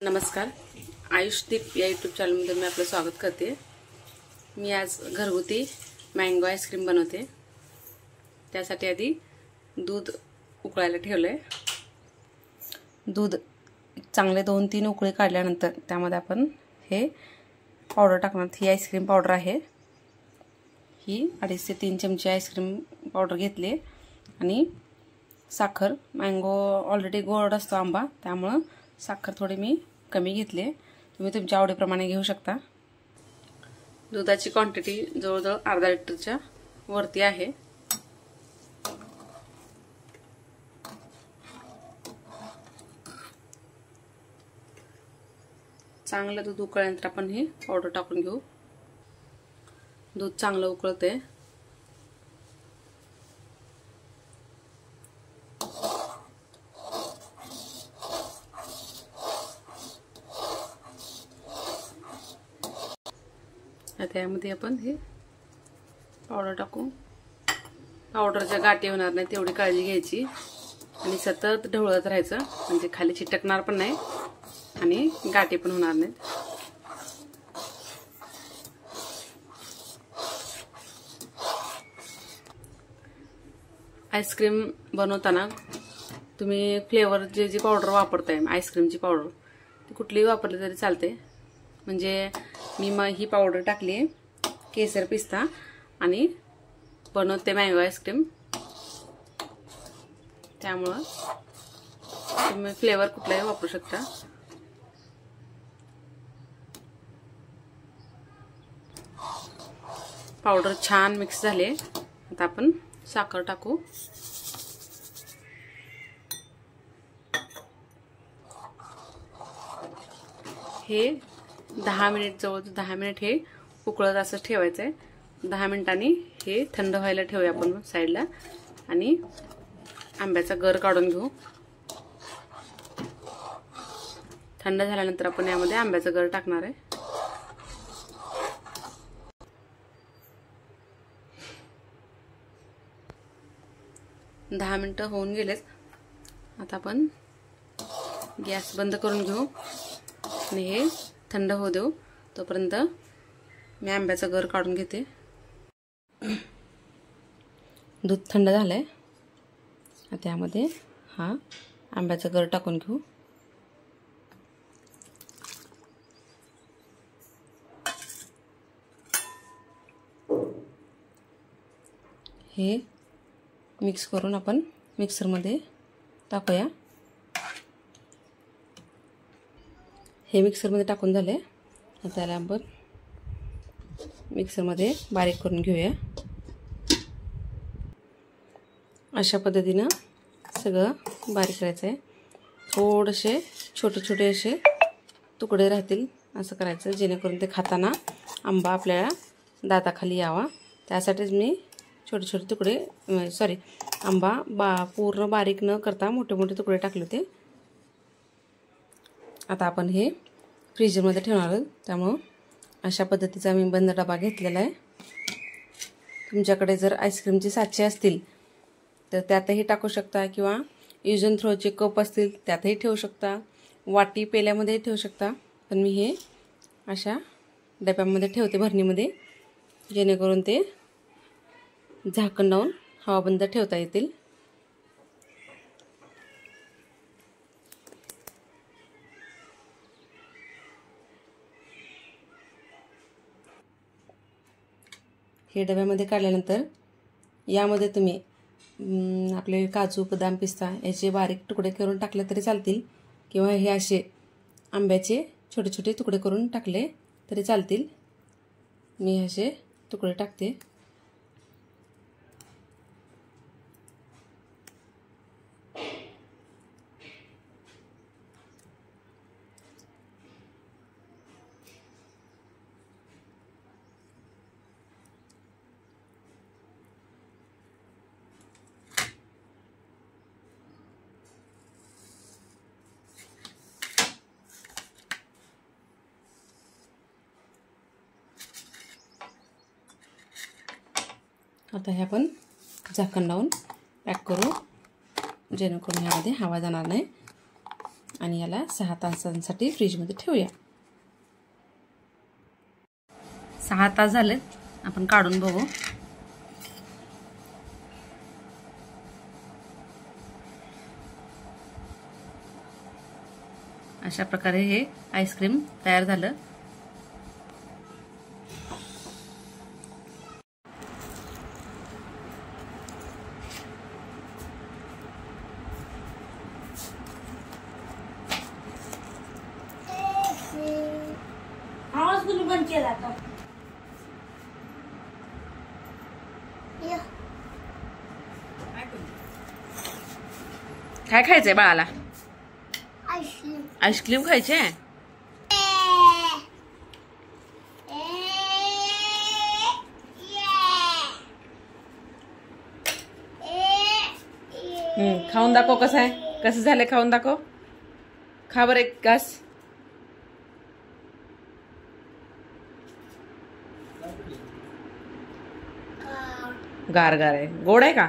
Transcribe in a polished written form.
नमस्कार, आयुषदीप या यूट्यूब चॅनलमध्ये मी आपलं स्वागत करते। मी आज घरगुती मँगो आईस्क्रीम बनवते। त्यासाठी आधी दूध उकळायला ठेवलंय। दूध चांगले 2-3 उकळी काढल्यानंतर त्यामध्ये आपण हे पावडर टाकणार। ही आईस्क्रीम पावडर आहे। ही 2.5 ते 3 चमचे आईस्क्रीम पावडर घेतली आणि साखर। मँगो ऑलरेडी गोड असतो आंबा, त्यामुळे साखर थोडी मी कमी घेतली। तुम्ही तुमच्या आवडीप्रमाणे घेऊ शकता। दुधाची क्वांटिटी जवळजवळ अर्धा लिटरच्या वरती आहे। चांगलं दूध उकळल्यानंतर आपण हे पावडर टाकून घेऊ। दूध चांगलं उकळते। आता यामध्ये आपण हे पावडर टाकू। पावडरच्या गाठी होणार नाही तेवढी काळजी घ्यायची आणि सतत ढवळत राहायचं, म्हणजे खाली चिटकणार पण नाही आणि गाठी पण होणार नाहीत। आईस्क्रीम बनवताना तुम्ही फ्लेवर जी पावडर वापरताय, आईस्क्रीमची पावडर ती कुठलीही वापरली तरी चालते। म्हणजे मी ही पावडर टाकली आहे केसर पिस्ता आणि बनवते मँगो आईस्क्रीम, त्यामुळे तुम्ही फ्लेवर कुठलाही वापरू शकता। पावडर छान मिक्स झाले। आता आपण साखर टाकू। हे 10 मिनिट जवळ 10 मिनिट हे उकळत असं ठेवायचं आहे। 10 मिनिटांनी हे थंड व्हायला ठेवूया आपण साईडला आणि आंब्याचा गर काढून घेऊ। थंड झाल्यानंतर आपण यामध्ये आंब्याचा गर टाकणार आहे। दहा मिनिटं होऊन गेलेत। आता आपण गॅस बंद करून घेऊ आणि हे थंड होऊ देऊ। तोपर्यंत मी आंब्याचा गर काढून घेते। दूध थंड झालंय। आता यामध्ये हा आंब्याचा गर टाकून घेऊ। हे मिक्स करून आपण मिक्सरमध्ये टाकूया। हे मिक्सरमध्ये टाकून झाले। आता त्याला आपण मिक्सरमध्ये बारीक करून घेऊया। अशा पद्धतीने सगळं बारीक करायचं आहे। थोडेसे छोटे छोटे असे तुकडे राहतील असं करायचं, जेणेकरून ते खाताना आंबा आपल्याला दाताखाली यावा। त्यासाठीच मी छोटे छोटे तुकडे आंबा पूर्ण बारीक न करता मोठे मोठे तुकडे टाकले होते। आता आपण हे फ्रीजरमध्ये ठेवणार आहोत, त्यामुळे अशा पद्धतीचा मी बंद डबा घेतलेला आहे। तुमच्याकडे जर आईस्क्रीमचे साचे असतील तर त्यातही टाकू शकता, किंवा यूज अँड थ्रोचे कप असतील त्यातही ठेवू शकता, वाटी पेल्यामध्ये ठेवू शकता। पण मी हे अशा डब्यामध्ये ठेवते भरणीमध्ये, जेणेकरून ते झाकण लावून हवाबंद ठेवता येतील। हे डब्यामध्ये काढल्यानंतर यामध्ये तुम्ही आपले काजू, बदाम, पिस्ता याचे बारीक तुकडे करून टाकले तरी चालतील, किंवा हे असे आंब्याचे छोटे छोटे तुकडे करून टाकले तरी चालतील। मी असे तुकडे टाकते। आता हे आपण झाकण लावून पॅक करू, जेणेकरून ह्यामध्ये हवा जाणार नाही आणि याला 6 तासांसाठी फ्रीजमध्ये ठेवूया. 6 तास झालेत, आपण काढून बघू. अशा प्रकारे हे आईस्क्रीम तयार झालं. आवाज कुठे बंद केला का? काय खायचंय बाळाला? आईस्क्रीम खायचे. खाऊन दाखव. कसं आहे, कसं झालंय खाऊन दाखव. खा बरं एक घास. गार गार आहे. गोड आहे का?